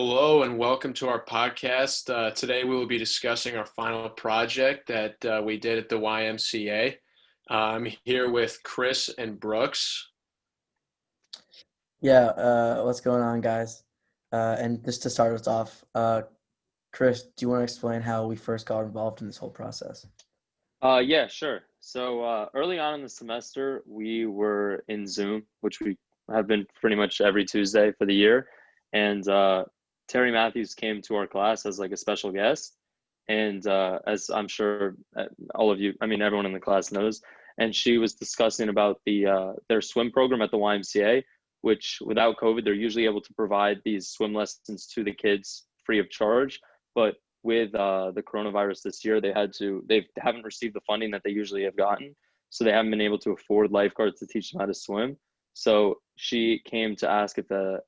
Hello and welcome to our podcast. Today we will be discussing our final project that we did at the YMCA. I'm here with Chris and Brooks. Yeah, what's going on, guys? And just to start us off, Chris, do you want to explain how we first got involved in this whole process? Yeah, sure. So early on in the semester, we were in Zoom, which we have been pretty much every Tuesday for the year. And Terry Matthews came to our class as like a special guest. And as I'm sure all of you, I mean, everyone in the class knows. And she was discussing about their swim program at the YMCA, which without COVID, they're usually able to provide these swim lessons to the kids free of charge. But with the coronavirus this year, they haven't received the funding that they usually have gotten, so they haven't been able to afford lifeguards to teach them how to swim. So she came to ask if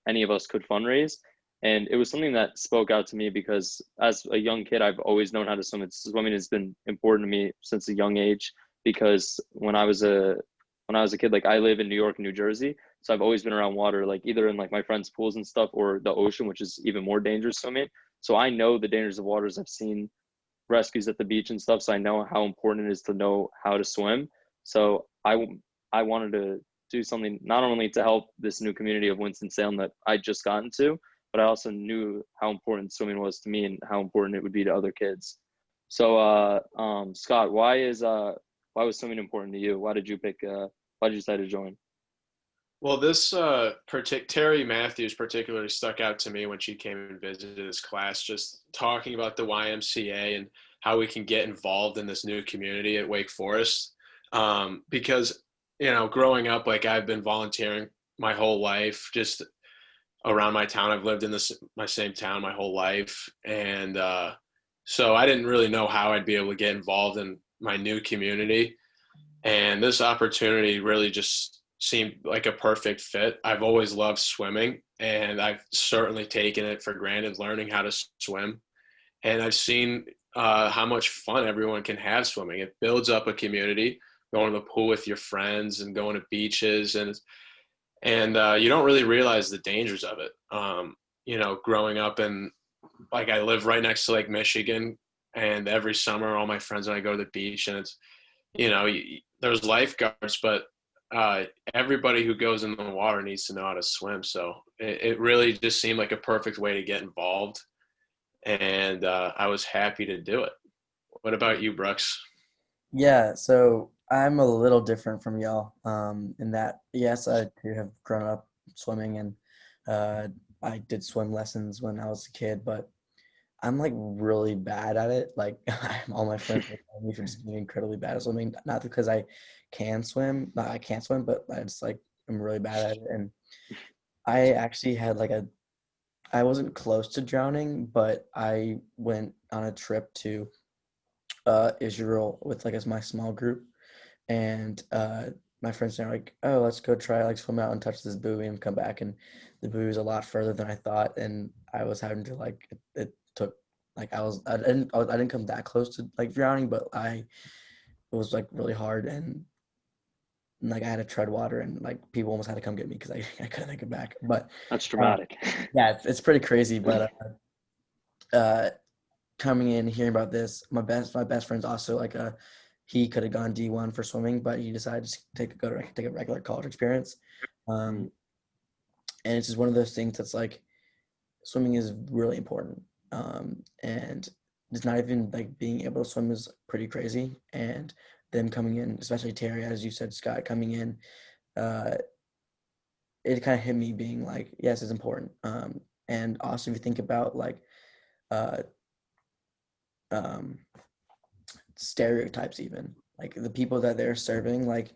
any of us could fundraise, and it was something that spoke out to me because as a young kid, I've always known how to swim. Swimming has been important to me since a young age because when I was a kid, like I live in New York and New Jersey, so I've always been around water, like either in like my friends' pools and stuff or the ocean, which is even more dangerous swimming. So I know the dangers of waters. I've seen rescues at the beach and stuff. So I know how important it is to know how to swim. So I wanted to do something not only to help this new community of Winston-Salem that I just got into, but I also knew how important swimming was to me and how important it would be to other kids. So Scott, why was swimming important to you? Why did you decide to join? Well, this Terry Matthews particularly stuck out to me when she came and visited this class, just talking about the YMCA and how we can get involved in this new community at Wake Forest. Because, growing up, like I've been volunteering my whole life, just around my town. I've lived in my same town my whole life. And so I didn't really know how I'd be able to get involved in my new community. And this opportunity really just seemed like a perfect fit. I've always loved swimming, and I've certainly taken it for granted learning how to swim. And I've seen how much fun everyone can have swimming. It builds up a community, going to the pool with your friends and going to beaches, and you don't really realize the dangers of it. Growing up in, like, I live right next to Lake Michigan, and every summer all my friends and I go to the beach, and it's, there's lifeguards, but everybody who goes in the water needs to know how to swim. So it really just seemed like a perfect way to get involved, and I was happy to do it. What about you, Brooks? Yeah, so I'm a little different from y'all, in that, yes, I do have grown up swimming and uh, I did swim lessons when I was a kid, but I'm like really bad at it. Like all my friends make fun of me for just being incredibly bad at swimming. Not because I can swim, not I can't swim, but I just like I'm really bad at it. And I actually had I wasn't close to drowning, but I went on a trip to Israel with like as my small group, and my friends are like, "Oh, let's go try like swim out and touch this buoy and come back." And the buoy was a lot further than I thought, and I was having to like it took like I didn't come that close to like drowning, but it was like really hard, and like I had to tread water, and like people almost had to come get me because I couldn't make it back. But That's uh, dramatic. yeah, it's pretty crazy. But uh, coming in hearing about this, my best friend's also like he could have gone D1 for swimming, but he decided to take a regular college experience. Mm. Um, and it's just one of those things that's like swimming is really important. And it's not even like being able to swim is pretty crazy. And them coming in, especially Terry, as you said, Scott coming in, uh, it kind of hit me being like, yes, it's important. And also if you think about like uh, um, stereotypes, even like the people that they're serving, like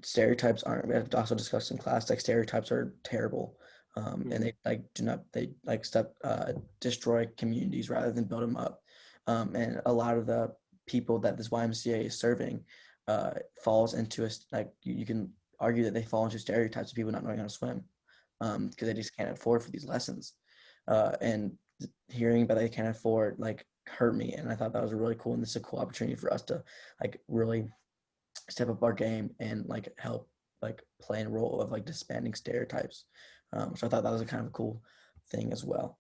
stereotypes aren't, we have also discussed in class, like stereotypes are terrible. And Mhm. they like do not, they like destroy communities rather than build them up. And a lot of the people that this YMCA is serving falls into like you can argue that they fall into stereotypes of people not knowing how to swim because they just can't afford for these lessons. And hearing that they can't afford like hurt me, and I thought that was really cool, and this is a cool opportunity for us to like really step up our game and like help like play a role of like disbanding stereotypes. So I thought that was a kind of a cool thing as well.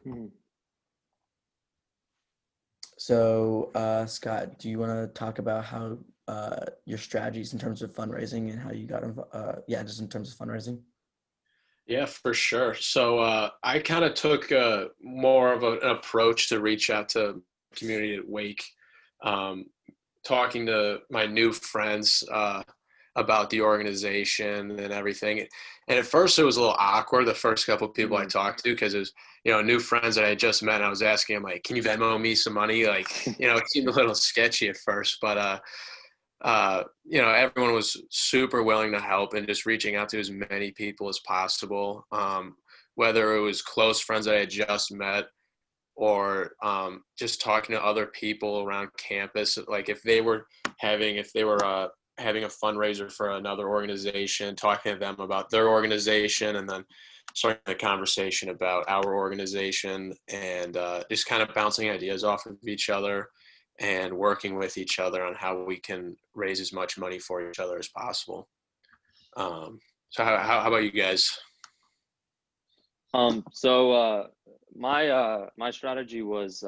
Mhm. So, Scott, do you want to talk about how your strategies in terms of fundraising and how you got yeah, just in terms of fundraising? Yeah, for sure. So I kind of took more of an approach to reach out to community at Wake, um, talking to my new friends about the organization and everything. And at first, it was a little awkward. The first couple of people I Mhm. talked to, because it was new friends that I had just met. And I was asking them like, "Can you Venmo me some money?" Like, it seemed a little sketchy at first, but everyone was super willing to help and just reaching out to as many people as possible. Whether it was close friends that I had just met or just talking to other people around campus, like if they were having a fundraiser for another organization, talking to them about their organization, and then starting a conversation about our organization, and just kind of bouncing ideas off of each other and working with each other on how we can raise as much money for each other as possible. So how about you guys? So my strategy was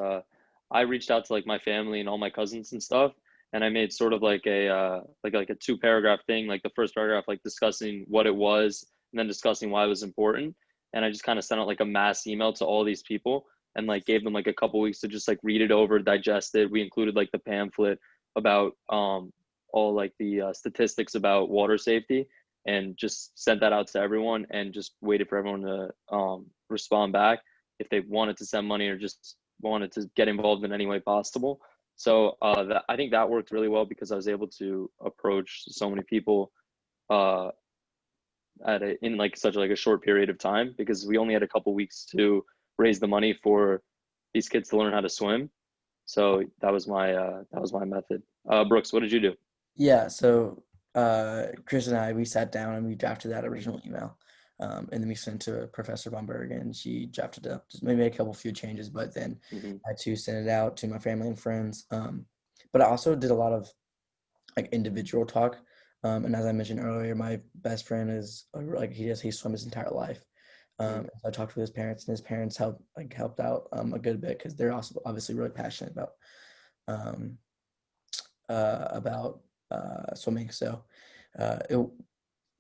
I reached out to like my family and all my cousins and stuff, and I made sort of like a like a 2 paragraph thing. Like the first paragraph, like discussing what it was, and then discussing why it was important. And I just kind of sent out like a mass email to all these people, and like gave them like a couple weeks to just like read it over, digest it. We included like the pamphlet about all like the statistics about water safety, and just sent that out to everyone and just waited for everyone to respond back if they wanted to send money or just wanted to get involved in any way possible. So I think that worked really well because I was able to approach so many people uh, in like such like a short period of time, because we only had a couple weeks to raise the money for these kids to learn how to swim. So that was my method. Brooks, what did you do? Yeah, so Chris and I, we sat down and we drafted that original email. And then we sent to Professor Bomberg and she drafted it up. Just maybe made a couple few changes, but then Hmm. I too sent it out to my family and friends. But I also did a lot of like individual talk. And as I mentioned earlier, my best friend is like he swam his entire life. Hmm. So I talked with his parents, and his parents helped out a good bit because they're also obviously really passionate um, about swimming. So it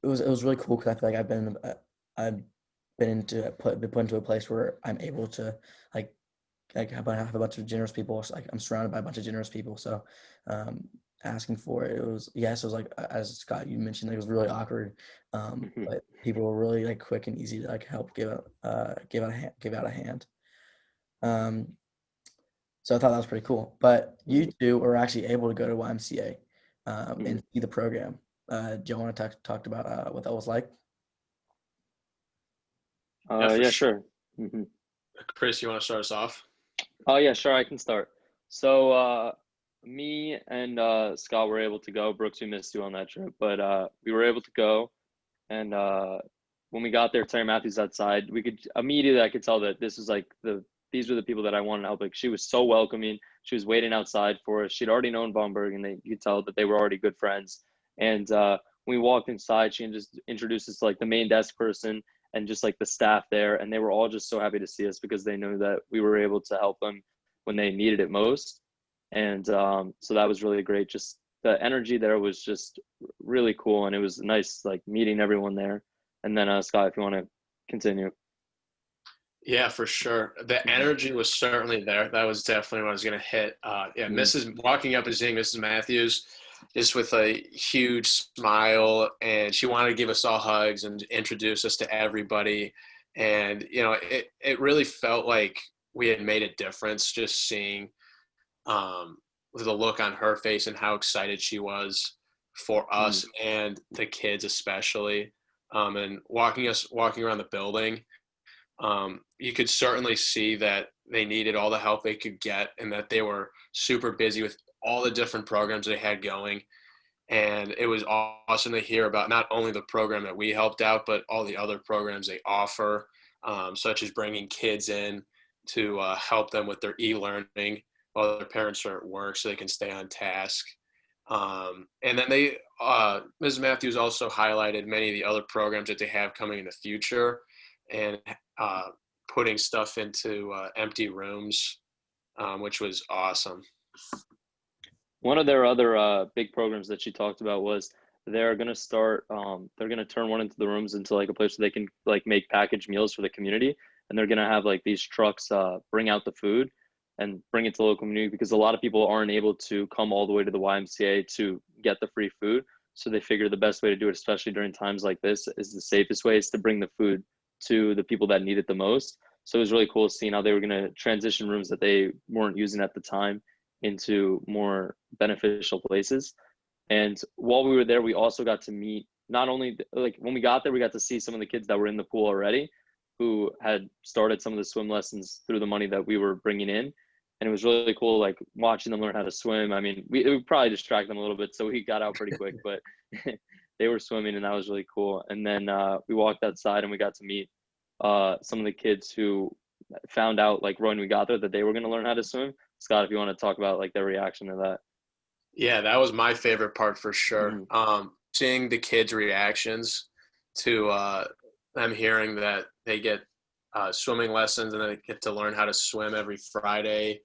it was really cool because I feel like I've been put into a place where I'm able to like have a bunch of generous people. So, like I'm surrounded by a bunch of generous people. So um, asking for it, it was yes, it was like as Scott you mentioned, like, it was really awkward, Hmm. but people were really like quick and easy to like help give out a hand. Um, so I thought that was pretty cool. But you Hmm. two were actually able to go to YMCA Hmm. and see the program. Do you want to talk about what that was like? Yeah, for Yeah, sure. sure. Hmm. Chris, you want to start us off? Oh yeah, sure. I can start. So me and Scott were able to go. Brooks, we missed you on that trip, but we were able to go. And when we got there, Terry Matthews outside, we could immediately I could tell that this was like these were the people that I wanted to help. Like she was so welcoming. She was waiting outside for us. She'd already known Bomberg, and you could tell that they were already good friends. And when we walked inside, she just introduced us to like the main desk person and just like the staff there, and they were all just so happy to see us because they knew that we were able to help them when they needed it most. And so that was really great. Just the energy there was just really cool, and it was nice like meeting everyone there. And then Scott, if you want to continue. Yeah, for sure. The Hmm. energy was certainly there. That was definitely what I was going to hit. Yeah, Hmm. Mrs. walking up and seeing Mrs. Matthews just with a huge smile, and she wanted to give us all hugs and introduce us to everybody. And it really felt like we had made a difference just seeing um, the look on her face and how excited she was for Hmm. us and the kids especially. And walking around the building, you could certainly see that they needed all the help they could get and that they were super busy with all the different programs they had going. And it was awesome to hear about not only the program that we helped out, but all the other programs they offer, such as bringing kids in to help them with their e-learning while their parents are at work so they can stay on task. And then Ms. Matthews also highlighted many of the other programs that they have coming in the future and putting stuff into empty rooms, which was awesome. One of their other big programs that she talked about was they're gonna start. They're gonna turn one into the rooms into like a place where they can like make packaged meals for the community, and they're gonna have like these trucks bring out the food and bring it to the local community because a lot of people aren't able to come all the way to the YMCA to get the free food. So they figure the best way to do it, especially during times like this, is the safest way is to bring the food to the people that need it the most. So it was really cool seeing how they were going to transition rooms that they weren't using at the time into more beneficial places. And while we were there, we also got to meet not only like when we got there, we got to see some of the kids that were in the pool already who had started some of the swim lessons through the money that we were bringing in. And it was really cool, like watching them learn how to swim. I mean, it would probably distract them a little bit, so we got out pretty quick, but they were swimming and that was really cool. And then we walked outside and we got to meet some of the kids who found out like when we got there that they were going to learn how to swim. Scott, if you want to talk about like their reaction to that. Yeah, that was my favorite part for sure. Mm-hmm. Seeing the kids' reactions to them hearing that they get swimming lessons and they get to learn how to swim every Friday.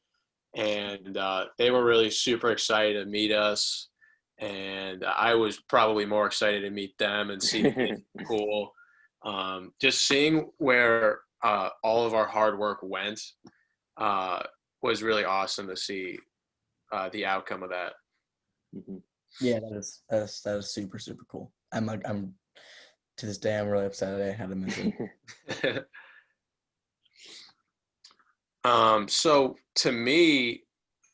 And they were really super excited to meet us. And I was probably more excited to meet them and see the kids in the pool. Just seeing where all of our hard work went was really awesome to see the outcome of that. Mm-hmm. Yeah, that is super, super cool. I'm to this day I'm really upset that I had to miss it. So to me,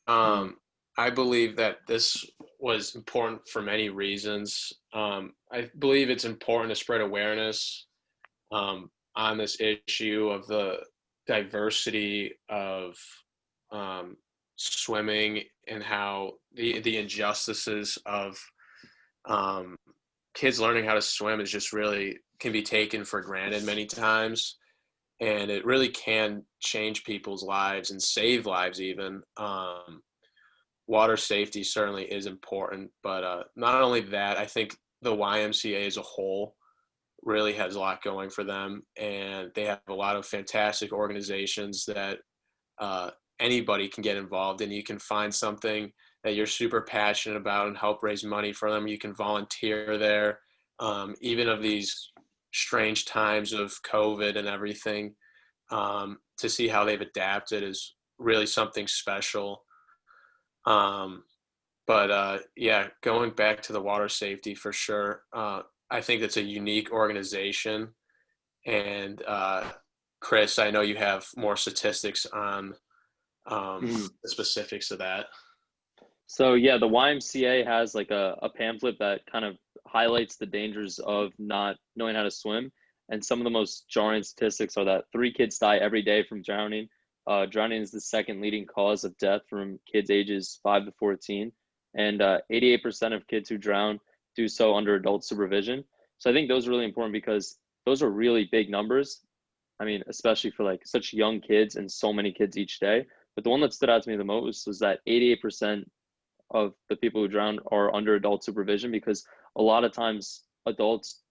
I believe that this was important for many reasons. I believe it's important to spread awareness on this issue of the diversity of swimming and how the injustices of kids learning how to swim is just really can be taken for granted many times. And it really can change people's lives and save lives even. Water safety certainly is important, but not only that, I think the YMCA as a whole really has a lot going for them, and they have a lot of fantastic organizations that anybody can get involved in. You can find something that you're super passionate about and help raise money for them. You can volunteer there, even of these strange times of COVID and everything. To see how they've adapted is really something special. Yeah, going back to the water safety for sure. I think it's a unique organization. And Chris, I know you have more statistics on the specifics of that. So yeah, the YMCA has like a pamphlet that kind of highlights the dangers of not knowing how to swim. And some of the most jarring statistics are that 3 kids die every day from drowning. Drowning is the second leading cause of death from kids ages 5 to 14. And 88% of kids who drown do so under adult supervision. So I think those are really important because those are really big numbers. I mean, especially for like such young kids and so many kids each day. But the one that stood out to me the most was that 88% of the people who drown are under adult supervision because a lot of times adults,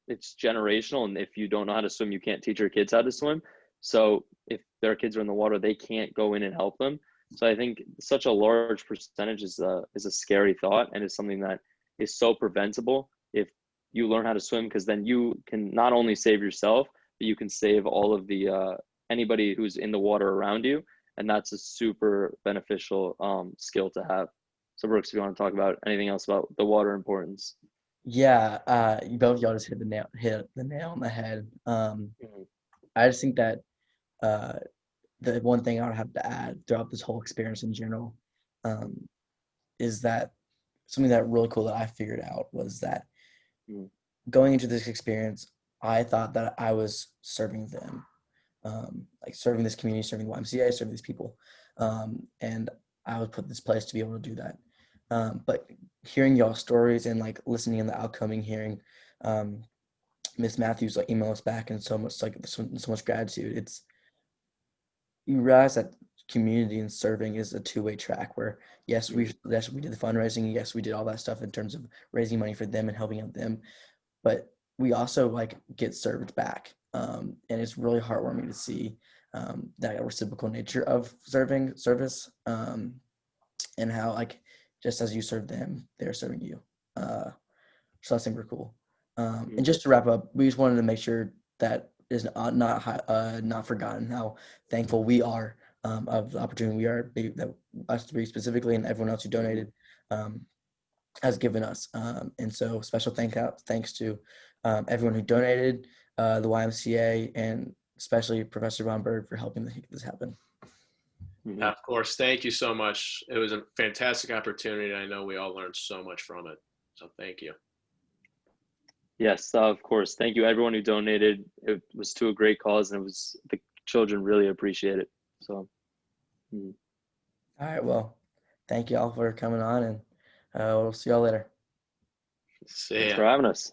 it's generational, and if you don't know how to swim, you can't teach your kids how to swim. So if their kids are in the water, they can't go in and help them. So I think such a large percentage is a scary thought, and is something that is so preventable if you learn how to swim, because then you can not only save yourself, but you can save all of the anybody who's in the water around you, and that's a super beneficial skill to have. So Brooks, if you want to talk about anything else about the water importance. Yeah, both of y'all just hit the nail on the head. I just think that the one thing I would have to add throughout this whole experience in general is that something that really cool that I figured out was that going into this experience, I thought that I was serving them, like serving this community, serving the YMCA, serving these people, and I was put in this place to be able to do that. But hearing y'all stories and like listening in the outcoming, hearing Miss Matthews like email us back and so much gratitude. You realize that community and serving is a two-way track where yes we did the fundraising, yes we did all that stuff in terms of raising money for them and helping out them, but we also like get served back. And it's really heartwarming to see that reciprocal nature of service, and how, like, just as you serve them, they're serving you. So that's super cool. And just to wrap up, we just wanted to make sure that is not forgotten how thankful we are of the opportunity that us three specifically and everyone else who donated um, has given us. And so special thanks to everyone who donated, the YMCA, and especially Professor Von Berg for helping make this happen. Mm-hmm. Of course, thank you so much. It was a fantastic opportunity. I know we all learned so much from it. So thank you. Yes, of course. Thank you, everyone who donated. It was to a great cause, and the children really appreciate it. So, All right. Well, thank you all for coming on, and we'll see y'all later. See thanks ya. for having us.